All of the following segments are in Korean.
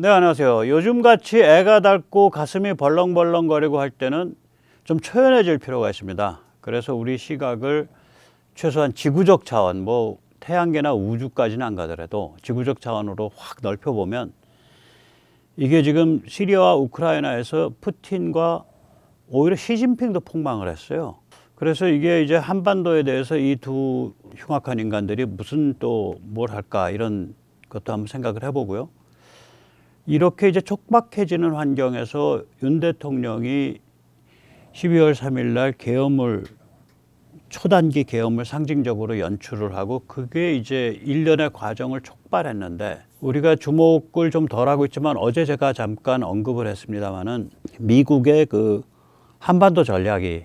네, 안녕하세요. 요즘같이 애가 닳고 가슴이 벌렁벌렁거리고 할 때는 좀 초연해질 필요가 있습니다. 그래서 우리 시각을 최소한 지구적 차원, 뭐 태양계나 우주까지는 안 가더라도 지구적 차원으로 확 넓혀보면 이게 지금 시리아와 우크라이나에서 푸틴과 오히려 시진핑도 폭망을 했어요. 그래서 이게 이제 한반도에 대해서 이 두 흉악한 인간들이 무슨 또 뭘 할까 이런 것도 한번 생각을 해보고요. 이렇게 이제 촉박해지는 환경에서 윤 대통령이 12월 3일 날 계엄을 초단기 계엄을 상징적으로 연출을 하고 그게 이제 일련의 과정을 촉발했는데 우리가 주목을 좀 덜 하고 있지만 어제 제가 잠깐 언급을 했습니다마는 미국의 그 한반도 전략이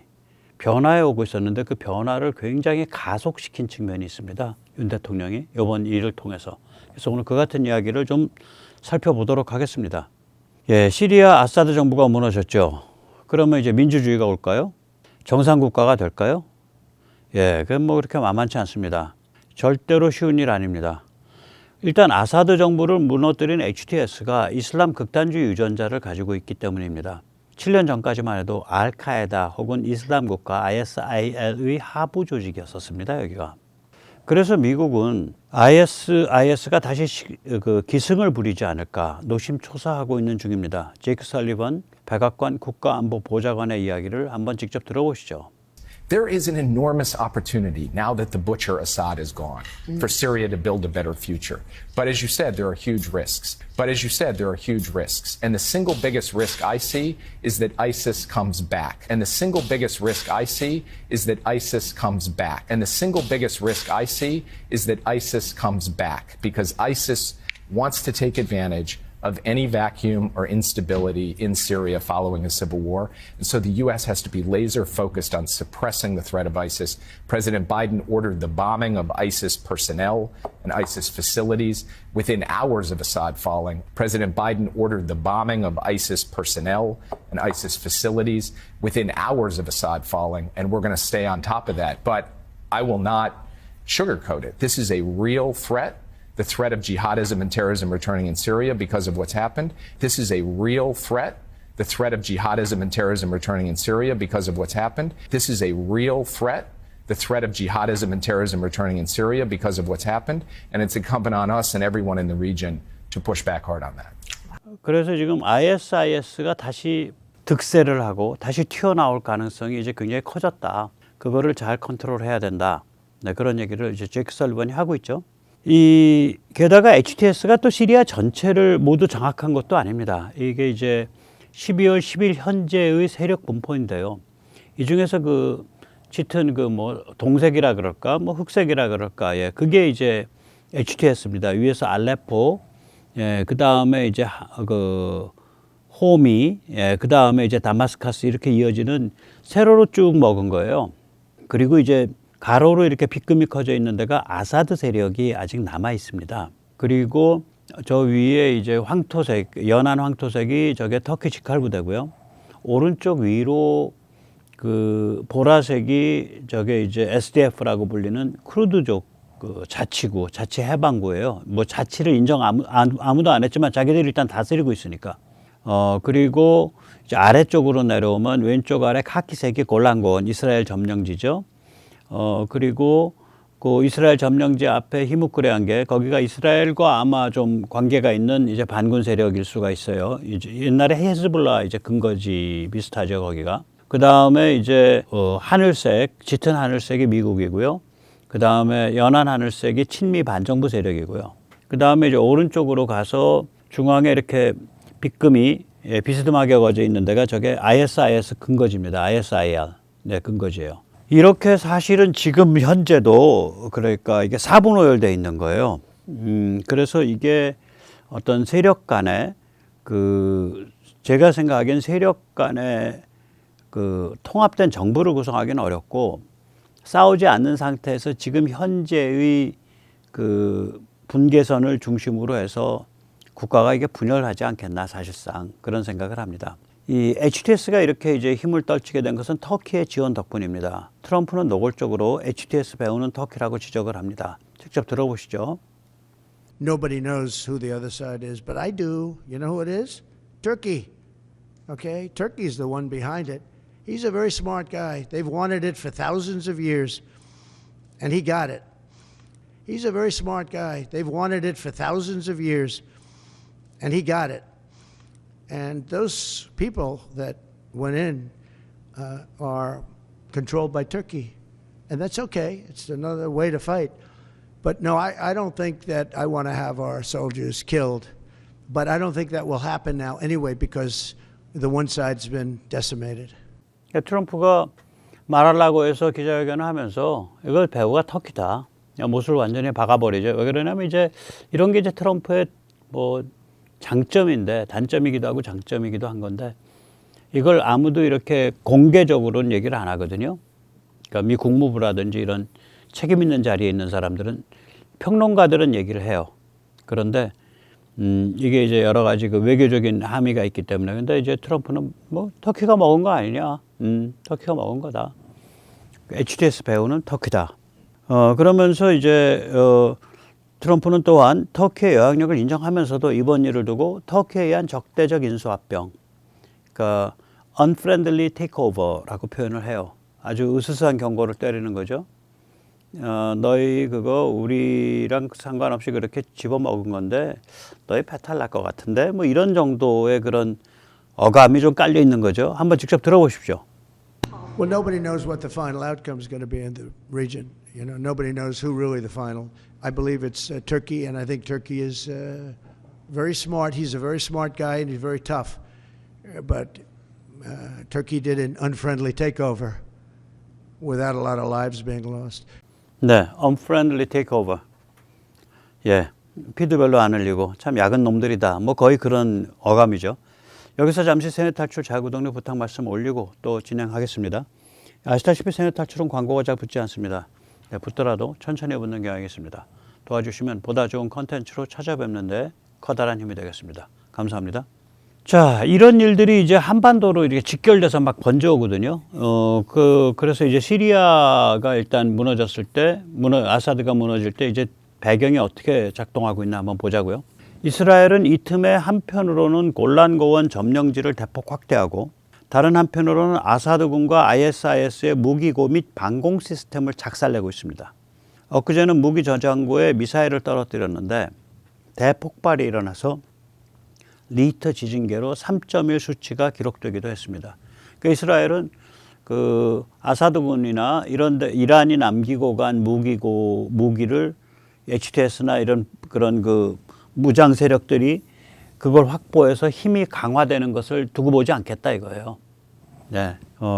변화해 오고 있었는데 그 변화를 굉장히 가속시킨 측면이 있습니다. 윤 대통령이 이번 일을 통해서. 그래서 오늘 그 같은 이야기를 좀 살펴보도록 하겠습니다. 예, 시리아 아사드 정부가 무너졌죠. 그러면 이제 민주주의가 올까요? 정상국가가 될까요? 예, 그건 뭐 그렇게 만만치 않습니다. 절대로 쉬운 일 아닙니다. 일단 아사드 정부를 무너뜨린 HTS가 이슬람 극단주의 유전자를 가지고 있기 때문입니다. 7년 전까지만 해도 알카에다 혹은 이슬람 국가 ISIL의 하부 조직이었었습니다, 여기가. 그래서 미국은 IS가 다시 기승을 부리지 않을까 노심초사하고 있는 중입니다. 제이크 설리번 백악관 국가안보보좌관의 이야기를 한번 직접 들어보시죠. There is an enormous opportunity now that the butcher Assad is gone for Syria to build a better future. But as you said, there are huge risks. And the single biggest risk I see is that ISIS comes back. And the single biggest risk I see is that ISIS comes back. Because ISIS wants to take advantage of any vacuum or instability in Syria following a civil war. And so the U.S. has to be laser focused on suppressing the threat of ISIS. President Biden ordered the bombing of ISIS personnel and ISIS facilities within hours of Assad falling. President Biden ordered the bombing of ISIS personnel and ISIS facilities within hours of Assad falling. And we're going to stay on top of that. But I will not sugarcoat it. This is a real threat. The threat of jihadism and terrorism returning in Syria because of what's happened. This is a real threat. The threat of jihadism and terrorism returning in Syria because of what's happened. This is a real threat. The threat of jihadism and terrorism returning in Syria because of what's happened. And it's incumbent on us and everyone in the region to push back hard on that. 그래서 지금 ISIS가 다시 득세를 하고 다시 튀어나올 가능성이 이제 굉장히 커졌다. 그거를 잘 컨트롤해야 된다. 네, 그런 얘기를 이제 제이크 설리번이 하고 있죠. 게다가 HTS가 또 시리아 전체를 모두 장악한 것도 아닙니다. 이게 이제 12월 10일 현재의 세력 분포인데요. 이 중에서 짙은 동색이라 그럴까, 흑색이라 그럴까, 예, 그게 이제 HTS입니다. 위에서 알레포, 예, 그 다음에 이제 호미, 예, 그 다음에 이제 다마스카스 이렇게 이어지는 세로로 쭉 먹은 거예요. 그리고 이제 가로로 이렇게 빗금이 커져 있는 데가 아사드 세력이 아직 남아 있습니다. 그리고 저 위에 이제 황토색, 연한 황토색이 저게 터키 지칼 부대고요. 오른쪽 위로 보라색이 저게 이제 SDF라고 불리는 쿠르드족 자치구, 자치 해방구예요. 뭐 자치를 아무도 안 했지만 자기들이 일단 다스리고 있으니까. 그리고 이제 아래쪽으로 내려오면 왼쪽 아래 카키색이 골란고원, 이스라엘 점령지죠. 그리고 그 이스라엘 점령지 앞에 히무크레한 게 거기가 이스라엘과 아마 좀 관계가 있는 이제 반군 세력일 수가 있어요. 이제 옛날에 헤즈볼라 이제 근거지 비슷하죠, 거기가. 그 다음에 이제 하늘색, 짙은 하늘색이 미국이고요. 그 다음에 연한 하늘색이 친미 반정부 세력이고요. 그 다음에 이제 오른쪽으로 가서 중앙에 이렇게 빗금이 비스듬하게 거져 있는 데가 저게 ISIS 근거지입니다. ISIL. 네, 근거지예요. 이렇게 사실은 지금 현재도 그러니까 이게 사분오열되어 있는 거예요. 그래서 이게 어떤 세력 간에 제가 생각하기엔 세력 간에 통합된 정부를 구성하기는 어렵고 싸우지 않는 상태에서 지금 현재의 분계선을 중심으로 해서 국가가 이게 분열하지 않겠나 사실상 그런 생각을 합니다. 이 HTS가 이렇게 이제 힘을 떨치게 된 것은 터키의 지원 덕분입니다. 트럼프는 노골적으로 HTS 배후는 터키라고 지적을 합니다. 직접 들어보시죠. Nobody knows who the other side is, but I do. You know who it is? Turkey. Okay? Turkey's the one behind it. He's a very smart guy. They've wanted it for thousands of years, and he got it. He's a very smart guy. They've wanted it for thousands of years, and he got it. And those people that went in are controlled by Turkey. And that's okay. It's another way to fight. But no, I don't think that I want to have our soldiers killed. But I don't think that will happen now anyway because the one side's been decimated. 트럼프가 말하려고 해서 기자회견을 하면서 이걸 배후가 터키다. 못을 완전히 박아버리죠. 왜 그러냐면 이제 이런 게 이제 트럼프의 뭐 장점인데 단점이기도 하고 장점이기도 한 건데 이걸 아무도 이렇게 공개적으로는 얘기를 안 하거든요. 그러니까 미 국무부라든지 이런 책임 있는 자리에 있는 사람들은 평론가들은 얘기를 해요. 그런데 이게 이제 여러 가지 그 외교적인 함의가 있기 때문에 근데 이제 트럼프는 뭐 터키가 먹은 거 아니냐? 터키가 먹은 거다. HTS 배후는 터키다. 그러면서 이제 트럼프는 또한 터키의 영향력을 인정하면서도 이번 일을 두고 터키에 의한 적대적 인수합병, 그러니까 unfriendly takeover라고 표현을 해요. 아주 으스스한 경고를 때리는 거죠. 너희 그거 우리랑 상관없이 그렇게 집어먹은 건데 너희 배탈 날 것 같은데 뭐 이런 정도의 그런 어감이 좀 깔려 있는 거죠. 한번 직접 들어보십시오. Well, nobody knows what the final outcome is going to be in the region. You know, nobody knows who really the final. I believe it's Turkey, and I think Turkey is very smart. He's a very smart guy, and he's very tough. But Turkey did an unfriendly takeover without a lot of lives being lost. 네, unfriendly takeover. 예, 피도 별로 안 흘리고 참 약은 놈들이다. 뭐 거의 그런 어감이죠. 여기서 잠시 세뇌 탈출 자구동료 부탁 말씀 올리고 또 진행하겠습니다. 아시다시피 세뇌 탈출은 광고가 잘 붙지 않습니다. 네, 붙더라도 천천히 붙는 경향이 있습니다. 도와주시면 보다 좋은 컨텐츠로 찾아뵙는데 커다란 힘이 되겠습니다. 감사합니다. 자, 이런 일들이 이제 한반도로 이렇게 직결돼서 막 번져오거든요. 그래서 이제 시리아가 일단 무너졌을 때, 아사드가 무너질 때 이제 배경이 어떻게 작동하고 있나 한번 보자고요. 이스라엘은 이 틈에 한편으로는 골란 고원 점령지를 대폭 확대하고 다른 한편으로는 아사드군과 ISIS의 무기고 및 방공 시스템을 작살내고 있습니다. 엊그제는 무기 저장고에 미사일을 떨어뜨렸는데 대폭발이 일어나서 리히터 지진계로 3.1 수치가 기록되기도 했습니다. 그러니까 이스라엘은 그 아사드군이나 이런데 이란이 남기고 간 무기를 HTS나 이런 그런 그 무장 세력들이 그걸 확보해서 힘이 강화되는 것을 두고 보지 않겠다 이거예요. 네,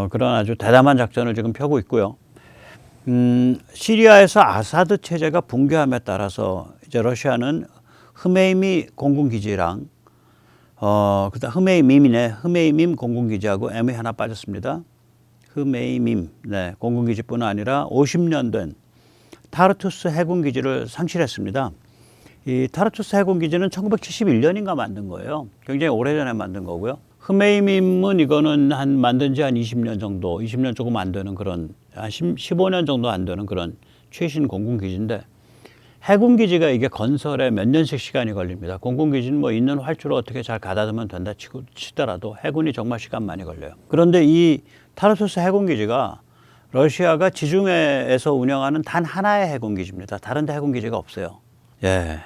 그런 아주 대담한 작전을 지금 펴고 있고요. 시리아에서 아사드 체제가 붕괴함에 따라서 이제 러시아는 흐메이미 공군기지랑 그다음 흐메이밈 공군기지하고 M이 하나 빠졌습니다. 흐메이밈, 네, 공군기지뿐 아니라 50년 된 타르투스 해군기지를 상실했습니다. 이 타르투스 해군기지는 1971년인가 만든 거예요. 굉장히 오래전에 만든 거고요. 흐메이밈은 이거는 만든 지 한 20년 정도, 20년 조금 안 되는 그런, 한 15년 정도 안 되는 그런 최신 공군기지인데 해군기지가 이게 건설에 몇 년씩 시간이 걸립니다. 공군기지는 뭐 있는 활주로 어떻게 잘 가다듬으면 된다 치더라도 해군이 정말 시간 많이 걸려요. 그런데 이 타르투스 해군기지가 러시아가 지중해에서 운영하는 단 하나의 해군기지입니다. 다른 데 해군기지가 없어요. 예.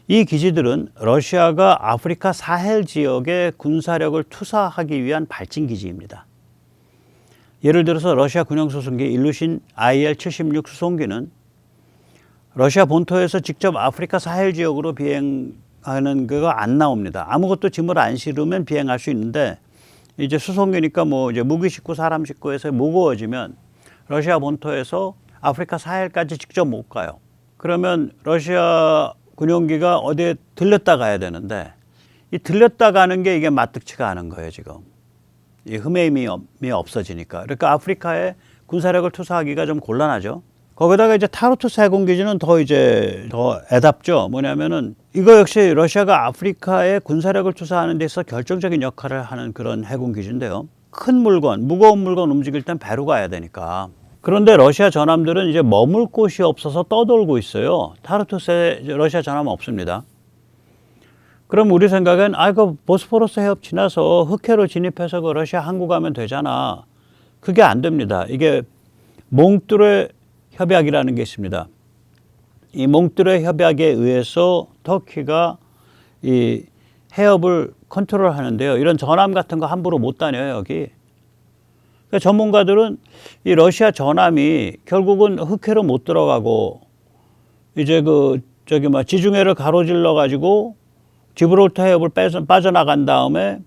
이 기지들은 러시아가 아프리카 사헬 지역에 군사력을 투사하기 위한 발진기지입니다. 예를 들어서 러시아 군용 수송기 일루신 IL-76 수송기는 러시아 본토에서 직접 아프리카 사헬 지역으로 비행하는 그거 안 나옵니다. 아무것도 짐을 안 실으면 비행할 수 있는데 이제 수송기니까 뭐 이제 무기 싣고 사람 싣고 해서 무거워지면 러시아 본토에서 아프리카 사헬까지 직접 못 가요. 그러면 러시아 군용기가 어디에 들렸다 가야 되는데 이 들렸다 가는 게 이게 마뜩치가 않은 거예요, 지금. 이 흐메임이 없어지니까. 그러니까 아프리카에 군사력을 투사하기가 좀 곤란하죠. 거기다가 이제 타르투스 해군기지는 더 애답죠. 뭐냐면은 이거 역시 러시아가 아프리카에 군사력을 투사하는 데 있어서 결정적인 역할을 하는 그런 해군기지인데요. 큰 물건, 무거운 물건 움직일 땐 배로 가야 되니까 그런데 러시아 전함들은 이제 머물 곳이 없어서 떠돌고 있어요. 타르투스에 러시아 전함은 없습니다. 그럼 우리 생각엔 그 보스포러스 해협 지나서 흑해로 진입해서 그 러시아 항구 가면 되잖아. 그게 안 됩니다. 이게 몽뚜레 협약이라는 게 있습니다. 이 몽뚜레 협약에 의해서 터키가 이 해협을 컨트롤 하는데요. 이런 전함 같은 거 함부로 못 다녀요, 여기. 그러니까 전문가들은 이 러시아 전함이 결국은 흑해로 못 들어가고 이제 지중해를 가로질러 가지고 지브롤터 해협을 빠져나간 다음에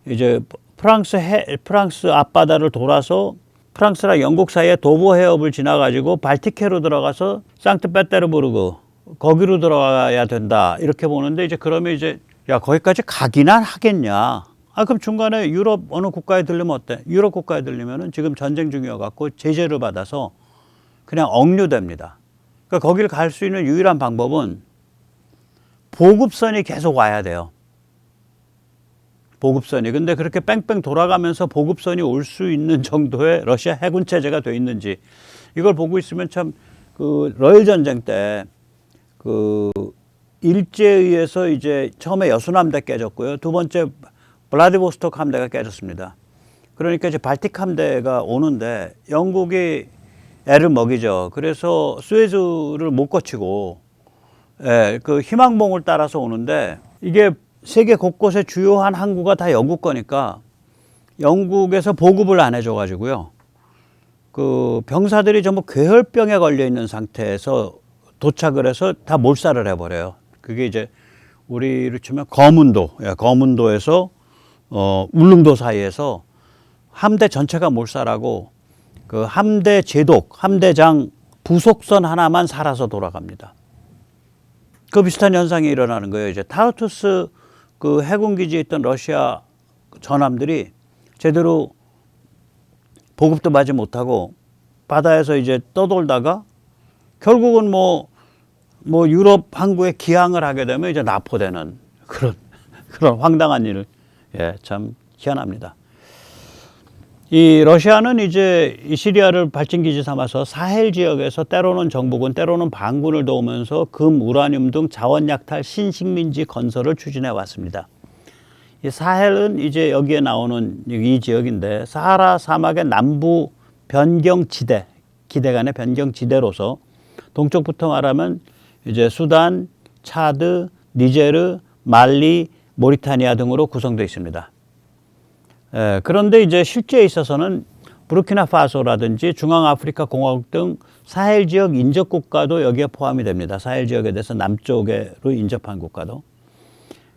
이제 프랑스 앞바다를 돌아서 프랑스랑 영국 사이에 도보 해협을 지나 가지고 발틱해로 들어가서 상트페테르부르크 거기로 들어가야 된다. 이렇게 보는데 이제 그러면 이제 야, 거기까지 가기나 하겠냐. 그럼 중간에 유럽 어느 국가에 들리면 어때? 유럽 국가에 들리면은 지금 전쟁 중이어 갖고 제재를 받아서 그냥 억류됩니다. 그러니까 거기를 갈 수 있는 유일한 방법은 보급선이 계속 와야 돼요. 보급선이. 근데 그렇게 뺑뺑 돌아가면서 보급선이 올 수 있는 정도의 러시아 해군 체제가 돼 있는지 이걸 보고 있으면 참 그 러일 전쟁 때 그 일제에 의해서 이제 처음에 여순함대 깨졌고요. 두 번째 블라디보스토크 함대가 깨졌습니다. 그러니까 이제 발틱 함대가 오는데 영국이 애를 먹이죠. 그래서 수에즈를 못 거치고 그 희망봉을 따라서 오는데 이게 세계 곳곳에 주요한 항구가 다 영국 거니까 영국에서 보급을 안 해줘 가지고요. 그 병사들이 전부 괴혈병에 걸려 있는 상태에서 도착을 해서 다 몰살을 해버려요. 그게 이제 우리를 치면 거문도에서 울릉도 사이에서 함대 전체가 몰살하고 그 함대 제독, 함대장 부속선 하나만 살아서 돌아갑니다. 그 비슷한 현상이 일어나는 거예요. 이제 타르투스 그 해군 기지에 있던 러시아 전함들이 제대로 보급도 받지 못하고 바다에서 이제 떠돌다가 결국은 뭐 유럽 항구에 기항을 하게 되면 이제 납포되는 그런 황당한 일을 참 희한합니다. 이 러시아는 이제 이 시리아를 발진기지 삼아서 사헬 지역에서 때로는 정부군, 때로는 반군을 도우면서 금, 우라늄 등 자원 약탈 신식민지 건설을 추진해 왔습니다. 이 사헬은 이제 여기에 나오는 이 지역인데 사하라 사막의 남부 변경지대, 기대 간의 변경지대로서 동쪽부터 말하면 이제 수단, 차드, 니제르, 말리, 모리타니아 등으로 구성되어 있습니다. 그런데 이제 실제에 있어서는 부르키나파소라든지 중앙아프리카 공화국 등 사헬 지역 인접 국가도 여기에 포함이 됩니다. 사헬 지역에 대해서 남쪽으로 인접한 국가도.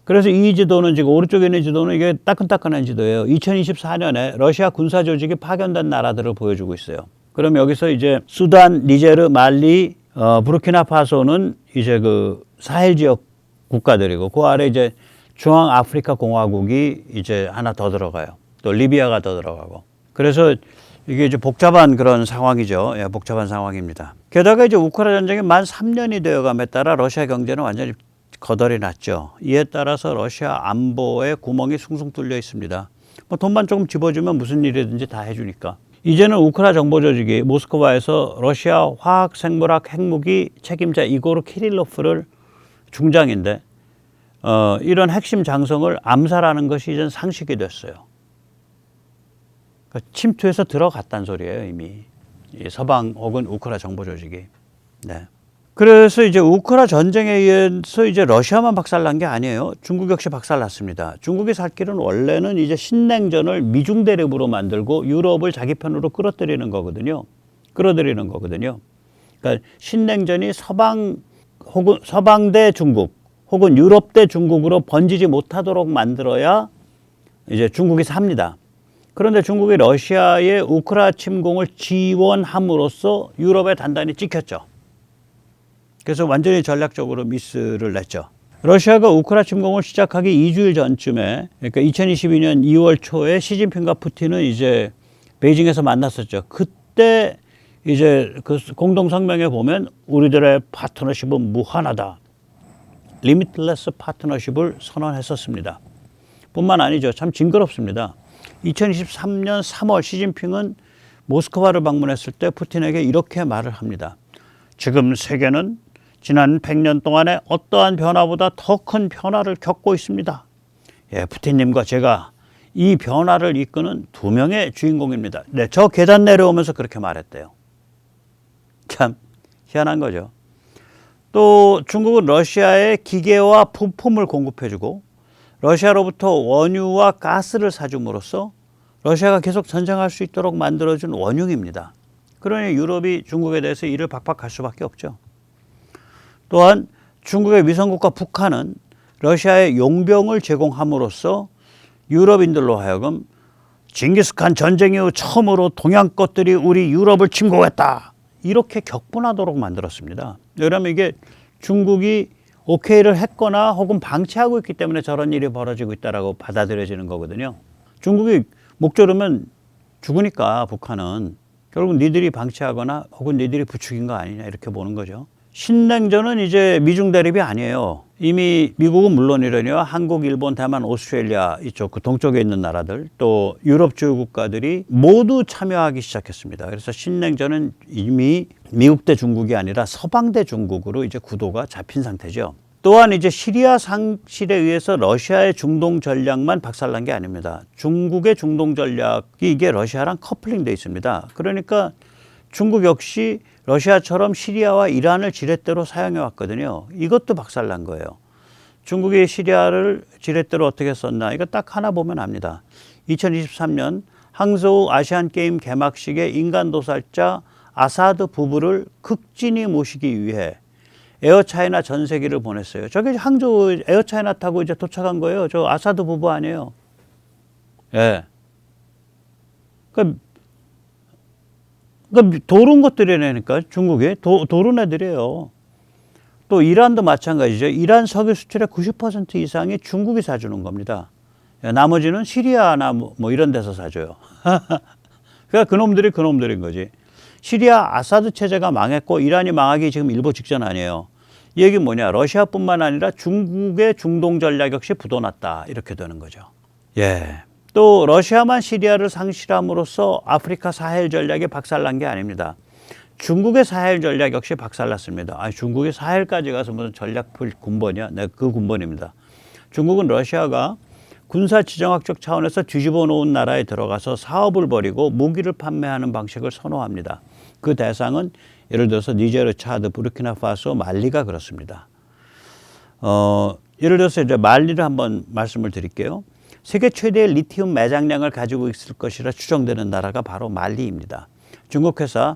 그래서 이 지도는 지금 오른쪽에 있는 지도는 이게 따끈따끈한 지도예요. 2024년에 러시아 군사 조직이 파견된 나라들을 보여주고 있어요. 그럼 여기서 이제 수단, 니제르, 말리, 부르키나파소는 이제 그 사헬 지역 국가들이고 그 아래 이제 중앙아프리카 공화국이 이제 하나 더 들어가요. 또 리비아가 더 들어가고. 그래서 이게 이제 복잡한 그런 상황이죠. 복잡한 상황입니다. 게다가 이제 우크라이나 전쟁이 만 3년이 되어감에 따라 러시아 경제는 완전히 거덜이 났죠. 이에 따라서 러시아 안보에 구멍이 숭숭 뚫려 있습니다. 뭐 돈만 조금 집어주면 무슨 일이든지 다 해주니까. 이제는 우크라 정보 조직이 모스크바에서 러시아 화학, 생물학, 핵무기 책임자 이고르 키릴로프를 중장인데 이런 핵심 장성을 암살하는 것이 이젠 상식이 됐어요. 그러니까 침투해서 들어갔다는 소리예요, 이미. 이 서방 혹은 우크라 정보 조직이. 네. 그래서 이제 우크라 전쟁에 의해서 이제 러시아만 박살난 게 아니에요. 중국 역시 박살났습니다. 중국이 살 길은 원래는 이제 신냉전을 미중 대립으로 만들고 유럽을 자기 편으로 끌어들이는 거거든요. 그러니까 신냉전이 서방 대 중국 혹은 유럽 대 중국으로 번지지 못하도록 만들어야 이제 중국이 삽니다. 그런데 중국이 러시아의 우크라 침공을 지원함으로써 유럽에 단단히 찍혔죠. 그래서 완전히 전략적으로 미스를 냈죠. 러시아가 우크라 침공을 시작하기 2주일 전쯤에, 그러니까 2022년 2월 초에 시진핑과 푸틴은 이제 베이징에서 만났었죠. 그때 이제 그 공동 성명에 보면 우리들의 파트너십은 무한하다. 리미틀레스 파트너십을 선언했었습니다. 뿐만 아니죠. 참 징그럽습니다. 2023년 3월 시진핑은 모스크바를 방문했을 때 푸틴에게 이렇게 말을 합니다. 지금 세계는 지난 100년 동안에 어떠한 변화보다 더 큰 변화를 겪고 있습니다. 예, 푸틴님과 제가 이 변화를 이끄는 두 명의 주인공입니다. 네, 저 계단 내려오면서 그렇게 말했대요. 참 희한한 거죠. 또 중국은 러시아에 기계와 부품을 공급해주고 러시아로부터 원유와 가스를 사줌으로써 러시아가 계속 전쟁할 수 있도록 만들어준 원흉입니다. 그러니 유럽이 중국에 대해서 이를 박박할 수밖에 없죠. 또한 중국의 위성국가 북한은 러시아에 용병을 제공함으로써 유럽인들로 하여금 징기스칸 전쟁 이후 처음으로 동양 것들이 우리 유럽을 침공했다. 이렇게 격분하도록 만들었습니다. 왜냐하면 이게 중국이 오케이를 했거나 혹은 방치하고 있기 때문에 저런 일이 벌어지고 있다고 받아들여지는 거거든요. 중국이 목 조르면 죽으니까 북한은 결국 니들이 방치하거나 혹은 니들이 부추긴 거 아니냐 이렇게 보는 거죠. 신냉전은 이제 미중 대립이 아니에요. 이미 미국은 물론이라뇨. 한국, 일본, 대만, 오스트레일리아 이쪽 그 동쪽에 있는 나라들 또 유럽 주요 국가들이 모두 참여하기 시작했습니다. 그래서 신냉전은 이미 미국 대 중국이 아니라 서방 대 중국으로 이제 구도가 잡힌 상태죠. 또한 이제 시리아 상실에 의해서 러시아의 중동 전략만 박살난 게 아닙니다. 중국의 중동 전략이 이게 러시아랑 커플링돼 있습니다. 그러니까 중국 역시 러시아처럼 시리아와 이란을 지렛대로 사용해 왔거든요. 이것도 박살난 거예요. 중국이 시리아를 지렛대로 어떻게 썼나 이거 딱 하나 보면 압니다. 2023년 항저우 아시안게임 개막식에 인간도살자 아사드 부부를 극진히 모시기 위해 에어차이나 전세기를 보냈어요. 저기 항저우 에어차이나 타고 이제 도착한 거예요. 저 아사드 부부 아니에요. 예. 그러니까 도른 것들이라니까 중국에 도른 애들이에요. 또 이란도 마찬가지죠. 이란 석유 수출의 90% 이상이 중국이 사주는 겁니다. 나머지는 시리아나 뭐 이런 데서 사줘요. 그러니까 그놈들인 거지. 시리아 아사드 체제가 망했고 이란이 망하기 지금 일보 직전 아니에요. 이 얘기는 뭐냐. 러시아뿐만 아니라 중국의 중동 전략 역시 부도났다. 이렇게 되는 거죠. 예. 또 러시아만 시리아를 상실함으로써 아프리카 사헬 전략이 박살난 게 아닙니다. 중국의 사헬 전략 역시 박살났습니다. 아니, 중국이 사헬까지 가서 무슨 전략풀 군번이야? 네, 그 군번입니다. 중국은 러시아가 군사 지정학적 차원에서 뒤집어 놓은 나라에 들어가서 사업을 벌이고 무기를 판매하는 방식을 선호합니다. 그 대상은 예를 들어서 니제르, 차드, 부르키나파소, 말리가 그렇습니다. 예를 들어서 이제 말리를 한번 말씀을 드릴게요. 세계 최대의 리튬 매장량을 가지고 있을 것이라 추정되는 나라가 바로 말리입니다. 중국 회사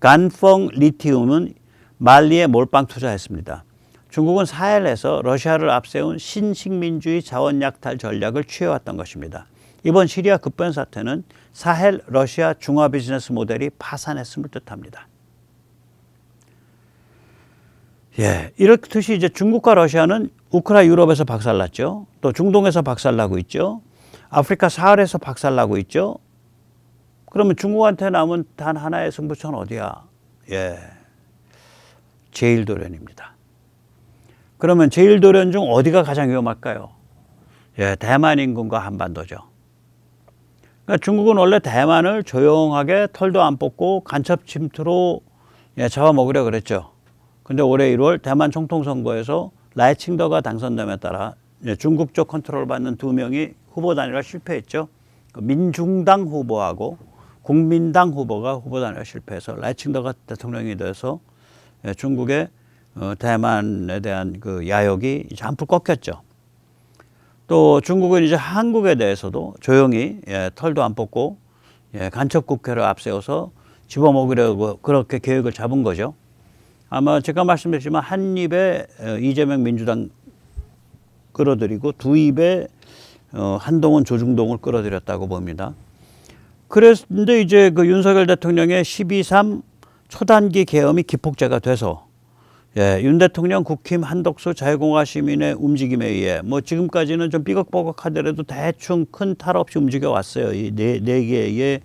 간펑 리튬은 말리에 몰빵 투자했습니다. 중국은 사헬에서 러시아를 앞세운 신식민주의 자원 약탈 전략을 취해왔던 것입니다. 이번 시리아 급변 사태는 사헬 러시아 중화 비즈니스 모델이 파산했음을 뜻합니다. 예, 이렇듯이 이제 중국과 러시아는 우크라 유럽에서 박살났죠. 또 중동에서 박살나고 있죠. 아프리카 사헬에서 박살나고 있죠. 그러면 중국한테 남은 단 하나의 승부처는 어디야? 예, 제일도련입니다. 그러면 제일도련 중 어디가 가장 위험할까요? 예, 대만 인근과 한반도죠. 그러니까 중국은 원래 대만을 조용하게 털도 안 뽑고 간첩 침투로 잡아먹으려 그랬죠. 근데 올해 1월 대만 총통선거에서 라이칭더가 당선됨에 따라 중국 쪽 컨트롤 받는 두 명이 후보 단일화 실패했죠. 민중당 후보하고 국민당 후보가 후보 단일화 실패해서 라이칭더가 대통령이 돼서 중국의 대만에 대한 그 야욕이 이제 한풀 꺾였죠. 또 중국은 이제 한국에 대해서도 조용히 털도 안 뽑고 간첩 국회를 앞세워서 집어먹으려고 그렇게 계획을 잡은 거죠. 아마 제가 말씀드렸지만 한 입에 이재명 민주당 끌어들이고 두 입에 한동훈 조중동을 끌어들였다고 봅니다. 그런데 이제 그 윤석열 대통령의 12.3 초단기 계엄이 기폭제가 돼서 윤 대통령 국힘 한덕수 자유공화 시민의 움직임에 의해 뭐 지금까지는 좀 삐걱삐걱하더라도 대충 큰 탈 없이 움직여 왔어요. 이 네 개의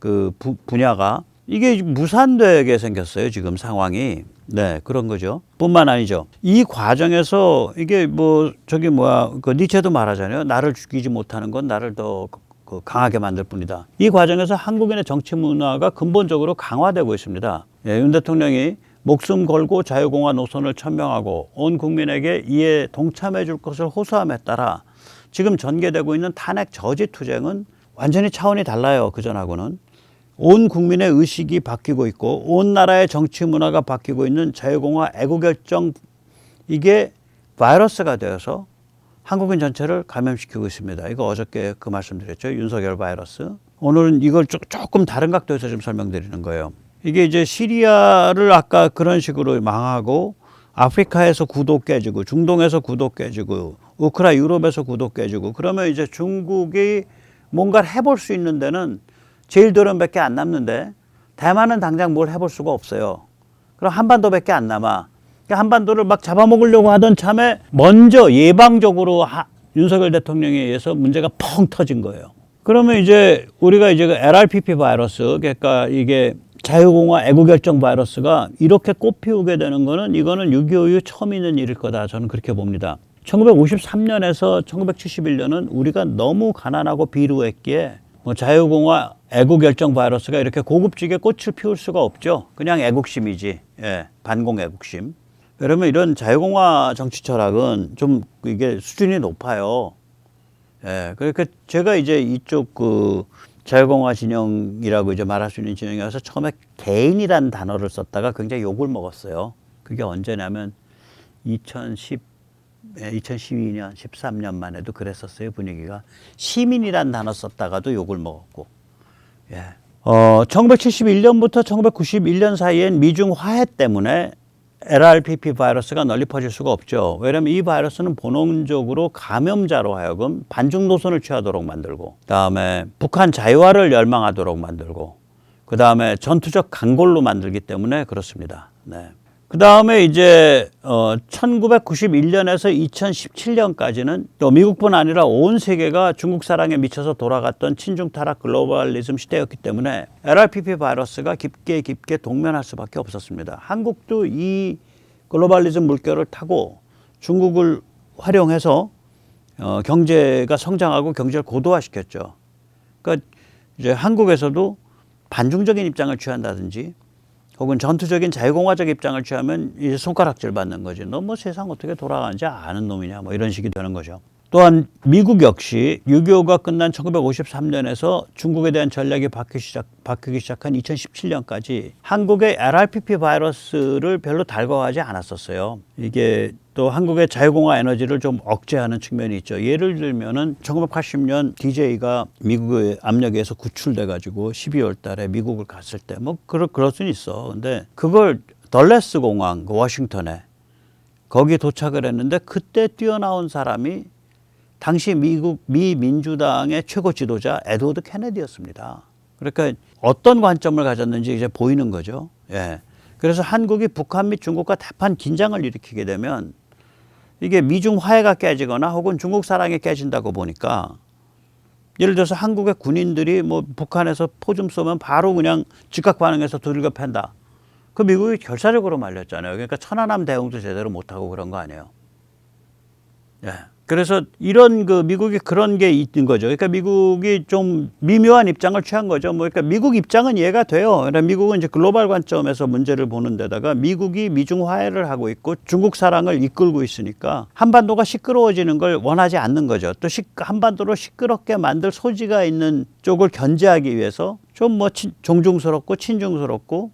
그 분야가 이게 무산되게 생겼어요. 지금 상황이. 네, 그런 거죠. 뿐만 아니죠. 이 과정에서 이게 뭐 저기 그 니체도 말하잖아요. 나를 죽이지 못하는 건 나를 더 그 강하게 만들 뿐이다. 이 과정에서 한국인의 정치 문화가 근본적으로 강화되고 있습니다. 예, 윤 대통령이 목숨 걸고 자유공화 노선을 천명하고 온 국민에게 이에 동참해 줄 것을 호소함에 따라 지금 전개되고 있는 탄핵 저지 투쟁은 완전히 차원이 달라요. 그전하고는. 온 국민의 의식이 바뀌고 있고 온 나라의 정치 문화가 바뀌고 있는 자유공화 애국결정, 이게 바이러스가 되어서 한국인 전체를 감염시키고 있습니다. 이거 어저께 그 말씀드렸죠. 윤석열 바이러스. 오늘은 이걸 조금 다른 각도에서 좀 설명드리는 거예요. 이게 이제 시리아를 아까 그런 식으로 망하고 아프리카에서 구도 깨지고 중동에서 구도 깨지고 우크라 유럽에서 구도 깨지고 그러면 이제 중국이 뭔가를 해볼 수 있는 데는 제일도련밖에 안 남는데 대만은 당장 뭘 해볼 수가 없어요. 그럼 한반도밖에 안 남아. 한반도를 막 잡아먹으려고 하던 참에 먼저 예방적으로 윤석열 대통령에 의해서 문제가 펑 터진 거예요. 그러면 이제 우리가 이제 그 LRPP 바이러스, 그러니까 이게 자유공화 애국결정 바이러스가 이렇게 꽃피우게 되는 거는 이거는 6.25 이후 처음 있는 일일 거다. 저는 그렇게 봅니다. 1953년에서 1971년은 우리가 너무 가난하고 비루했기에 뭐 자유공화 애국결정 바이러스가 이렇게 고급지게 꽃을 피울 수가 없죠. 그냥 애국심이지. 예, 반공 애국심. 그러면 이런 자유공화 정치 철학은 좀 이게 수준이 높아요. 예, 그러니까 제가 이제 이쪽 그 자유공화 진영이라고 이제 말할 수 있는 진영에 와서 처음에 개인이라는 단어를 썼다가 굉장히 욕을 먹었어요. 그게 언제냐면 2012년, 13년만 해도 그랬었어요, 분위기가. 시민이라는 단어 썼다가도 욕을 먹었고. 예. 1971년부터 1991년 사이엔 미중 화해 때문에 LRPP 바이러스가 널리 퍼질 수가 없죠. 왜냐하면 이 바이러스는 본능적으로 감염자로 하여금 반중 노선을 취하도록 만들고, 그다음에 북한 자유화를 열망하도록 만들고, 그다음에 전투적 강골로 만들기 때문에 그렇습니다. 네. 그다음에 이제 1991년에서 2017년까지는 또 미국뿐 아니라 온 세계가 중국 사랑에 미쳐서 돌아갔던 친중 타락 글로벌리즘 시대였기 때문에 LRPP 바이러스가 깊게 동면할 수밖에 없었습니다. 한국도 이 글로벌리즘 물결을 타고 중국을 활용해서 경제가 성장하고 경제를 고도화시켰죠. 그러니까 이제 한국에서도 반중적인 입장을 취한다든지 혹은 전투적인 자유공화적 입장을 취하면 이제 손가락질 받는 거지. 너 뭐 세상 어떻게 돌아가는지 아는 놈이냐, 뭐 이런 식이 되는 거죠. 또한 미국 역시 6.25가 끝난 1953년에서 중국에 대한 전략이 바뀌기 시작한 2017년까지 한국의 LRPP 바이러스를 별로 달궈하지 않았었어요. 이게 또 한국의 자유공화 에너지를 좀 억제하는 측면이 있죠. 예를 들면은 1980년 DJ가 미국의 압력에 의해서 구출돼 가지고 12월 달에 미국을 갔을 때 뭐 그럴 수는 있어. 근데 그걸 덜레스 공항, 그 워싱턴에 거기에 도착을 했는데 그때 뛰어나온 사람이 당시 미 민주당의 최고 지도자 에드워드 케네디였습니다. 그러니까 어떤 관점을 가졌는지 이제 보이는 거죠. 예. 그래서 한국이 북한 및 중국과 대판 긴장을 일으키게 되면 이게 미중 화해가 깨지거나 혹은 중국 사랑이 깨진다고 보니까, 예를 들어서 한국의 군인들이 뭐 북한에서 포 좀 쏘면 바로 그냥 즉각 반응해서 두들겨 팬다. 그 미국이 결사적으로 말렸잖아요. 그러니까 천안함 대응도 제대로 못하고 그런 거 아니에요. 예. 그래서 이런 그 미국이 그런 게 있는 거죠. 그러니까 미국이 좀 미묘한 입장을 취한 거죠. 뭐 그러니까 미국 입장은 이해가 돼요. 그러니까 미국은 이제 글로벌 관점에서 문제를 보는 데다가 미국이 미중 화해를 하고 있고 중국 사랑을 이끌고 있으니까 한반도가 시끄러워지는 걸 원하지 않는 거죠. 또 한반도를 시끄럽게 만들 소지가 있는 쪽을 견제하기 위해서 좀 뭐 종중스럽고 친중스럽고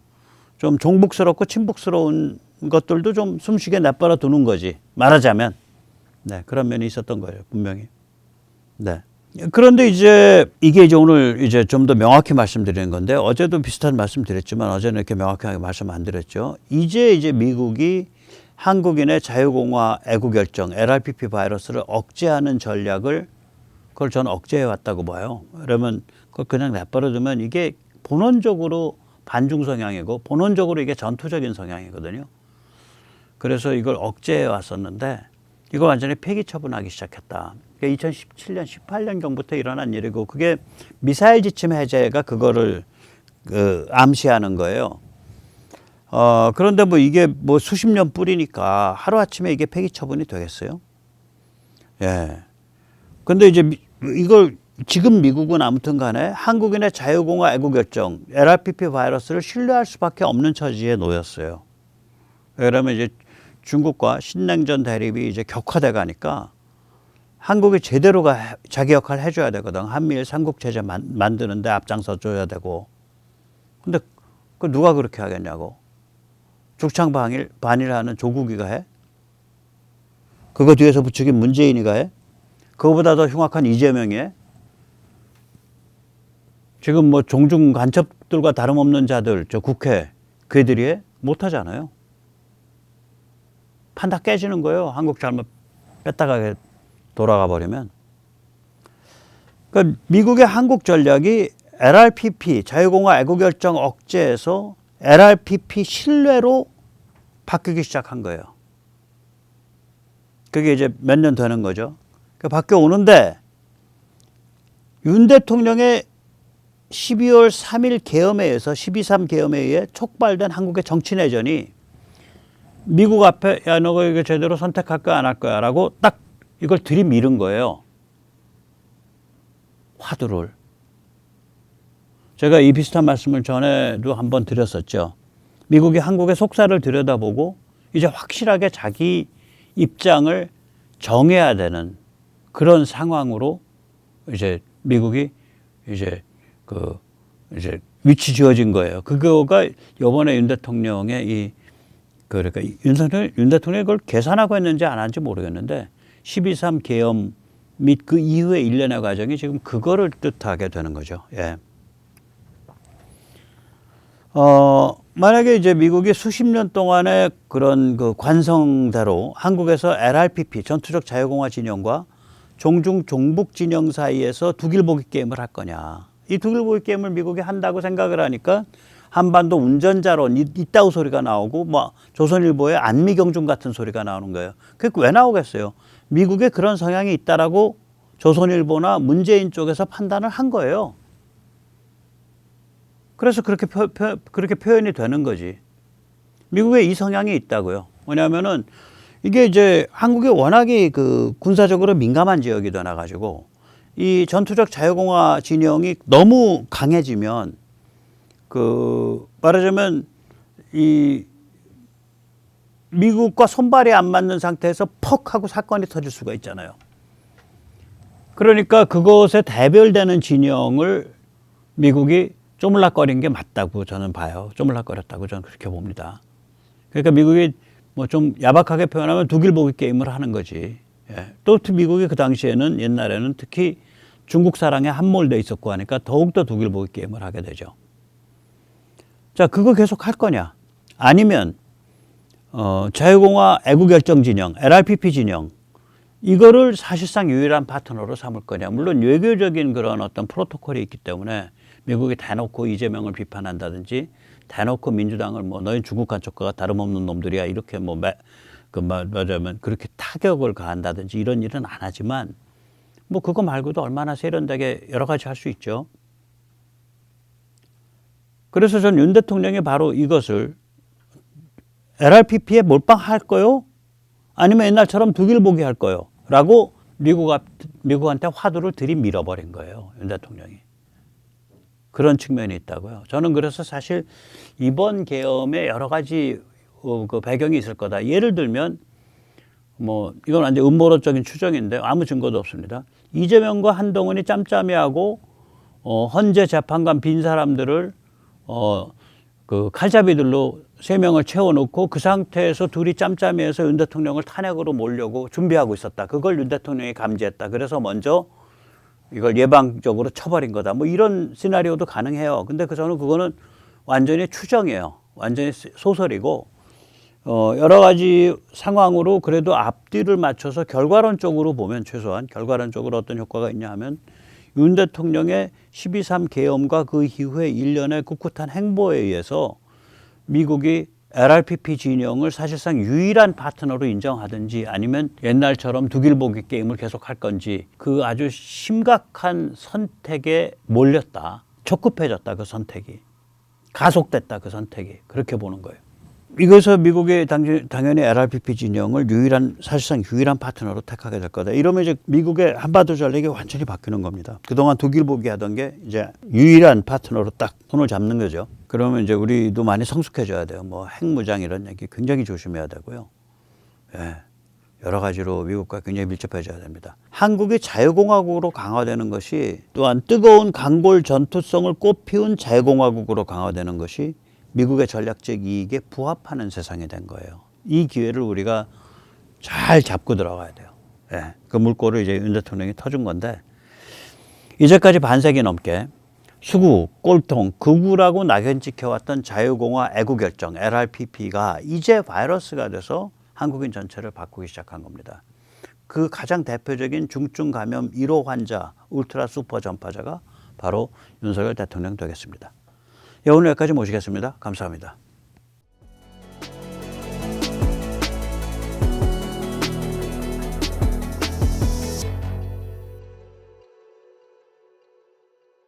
좀 종북스럽고 친북스러운 것들도 좀 숨쉬게 내버려 두는 거지. 말하자면. 네, 그런 면이 있었던 거예요, 분명히. 네. 그런데 이제 이게 이제 오늘 이제 좀 더 명확히 말씀드리는 건데, 어제도 비슷한 말씀 드렸지만 어제는 이렇게 명확하게 말씀 안 드렸죠. 이제 미국이 한국인의 자유공화 애국결정, LRPP 바이러스를 억제하는 전략을, 그걸 저는 억제해 왔다고 봐요. 그러면 그걸 그냥 내버려 두면 이게 본원적으로 반중 성향이고 본원적으로 이게 전투적인 성향이거든요. 그래서 이걸 억제해 왔었는데 이거 완전히 폐기 처분하기 시작했다. 2017년, 18년경부터 일어난 일이고, 그게 미사일 지침 해제가 그거를 암시하는 거예요. 그런데 뭐 이게 뭐 수십 년 뿌리니까 하루아침에 이게 폐기 처분이 되겠어요? 예. 근데 이제 이걸 지금 미국은 아무튼 간에 한국인의 자유공화 애국결정, LRPP 바이러스를 신뢰할 수밖에 없는 처지에 놓였어요. 왜냐하면 이제 중국과 신냉전 대립이 이제 격화돼 가니까 한국이 제대로 자기 역할을 해줘야 되거든. 한미일 삼국체제 만드는데 앞장서 줘야 되고. 근데 그 누가 그렇게 하겠냐고. 죽창 반일하는 조국이가 해? 그거 뒤에서 부추긴 문재인이가 해? 그거보다 더 흉악한 이재명이 해? 지금 뭐 종중 간첩들과 다름없는 자들, 저 국회, 그들이 해? 못하잖아요. 판 다 깨지는 거예요. 한국 잘못 뺐다가 돌아가 버리면. 그러니까 미국의 한국 전략이 LRPP, 자유공화 애국결정 억제에서 LRPP 신뢰로 바뀌기 시작한 거예요. 그게 이제 몇 년 되는 거죠. 바뀌어 오는데 윤 대통령의 12월 3일 계엄회에서 12.3 계엄회에 촉발된 한국의 정치 내전이 미국 앞에 야, 너 이거 제대로 선택할 거야 안 할 거야 라고 딱 이걸 들이밀은 거예요. 화두를. 제가 이 비슷한 말씀을 전에도 한번 드렸었죠. 미국이 한국의 속사를 들여다보고 이제 확실하게 자기 입장을 정해야 되는 그런 상황으로 이제 미국이 이제 위치 지어진 거예요. 그거가 이번에 윤 대통령의 그러니까 윤 대통령이 그걸 계산하고 했는지 안 한지 모르겠는데 12.3 계엄 및 그 이후의 일련의 과정이 지금 그거를 뜻하게 되는 거죠. 예. 만약에 이제 미국이 수십 년 동안의 그런 그 관성대로 한국에서 LRPP, 전투적 자유공화 진영과 종중 종북 진영 사이에서 두길보기 게임을 할 거냐. 이 두길보기 게임을 미국이 한다고 생각을 하니까 한반도 운전자론 이따우 소리가 나오고 뭐 조선일보의 안미경중 같은 소리가 나오는 거예요. 그게 왜 나오겠어요? 미국에 그런 성향이 있다라고 조선일보나 문재인 쪽에서 판단을 한 거예요. 그래서 그렇게 표현이 되는 거지. 미국에 이 성향이 있다고요. 뭐냐면은 이게 이제 한국이 워낙에 그 군사적으로 민감한 지역이 되나가지고 이 전투적 자유공화 진영이 너무 강해지면 말하자면 이 미국과 손발이 안 맞는 상태에서 퍽 하고 사건이 터질 수가 있잖아요. 그러니까 그것에 대별되는 진영을 미국이 쪼물락거린 게 맞다고 저는 봐요. 쪼물락거렸다고 저는 그렇게 봅니다. 그러니까 미국이 뭐 좀 야박하게 표현하면 두길보기 게임을 하는 거지. 예. 또 미국이 그 당시에는 옛날에는 특히 중국 사랑에 함몰돼 있었고 하니까 더욱더 두길보기 게임을 하게 되죠. 자, 그거 계속 할 거냐? 아니면 자유공화 애국결정 진영, LRPP 진영 이거를 사실상 유일한 파트너로 삼을 거냐? 물론 외교적인 그런 어떤 프로토콜이 있기 때문에 미국이 대놓고 이재명을 비판한다든지 대놓고 민주당을 뭐 너희 중국 간첩과가 다름없는 놈들이야 이렇게 뭐 말하자면 그렇게 타격을 가한다든지 이런 일은 안 하지만 뭐 그거 말고도 얼마나 세련되게 여러 가지 할 수 있죠. 그래서 전 윤 대통령이 바로 이것을 LRPP에 몰빵할 거요? 아니면 옛날처럼 두길보기 할 거요? 라고 미국한테 화두를 들이밀어버린 거예요. 윤 대통령이. 그런 측면이 있다고요. 저는 그래서 사실 이번 계엄에 여러 가지 그 배경이 있을 거다. 예를 들면 뭐 이건 완전 음모론적인 추정인데 아무 증거도 없습니다. 이재명과 한동훈이 짬짬이하고 헌재 재판관 빈 사람들을 그 칼잡이들로 3명을 채워놓고 그 상태에서 둘이 짬짬이해서 윤 대통령을 탄핵으로 몰려고 준비하고 있었다. 그걸 윤 대통령이 감지했다. 그래서 먼저 이걸 예방적으로 쳐버린 거다. 뭐 이런 시나리오도 가능해요. 근데 저는 그거는 완전히 추정이에요. 완전히 소설이고 여러 가지 상황으로 그래도 앞뒤를 맞춰서 결과론적으로 보면 최소한 결과론적으로 어떤 효과가 있냐 하면 윤 대통령의 12.3 계엄과 그 이후에 일련의 꿋꿋한 행보에 의해서 미국이 LRPP 진영을 사실상 유일한 파트너로 인정하든지 아니면 옛날처럼 두길보기 게임을 계속할 건지 그 아주 심각한 선택에 몰렸다. 적급해졌다. 그 선택이. 가속됐다. 그 선택이. 그렇게 보는 거예요. 이것서 미국의 당연히 LRPP 진영을 사실상 유일한 파트너로 택하게 될 거다. 이러면 이제 미국의 한반도 전략이 완전히 바뀌는 겁니다. 그동안 독일 보기 하던 게 이제 유일한 파트너로 딱 손을 잡는 거죠. 그러면 이제 우리도 많이 성숙해져야 돼요. 뭐 핵무장 이런 얘기 굉장히 조심해야 되고요. 예. 여러 가지로 미국과 굉장히 밀접해져야 됩니다. 한국이 자유공화국으로 강화되는 것이 또한 뜨거운 강골 전투성을 꽃피운 자유공화국으로 강화되는 것이 미국의 전략적 이익에 부합하는 세상이 된 거예요. 이 기회를 우리가 잘 잡고 들어가야 돼요. 예, 그 물꼬를 이제 윤 대통령이 터준 건데 이제까지 반세기 넘게 수구, 꼴통, 극우라고 낙연 찍혀왔던 자유공화 애국결정 LRPP가 이제 바이러스가 돼서 한국인 전체를 바꾸기 시작한 겁니다. 그 가장 대표적인 중증 감염 1호 환자, 울트라 슈퍼 전파자가 바로 윤석열 대통령 되겠습니다. 오늘 여기까지 모시겠습니다. 감사합니다.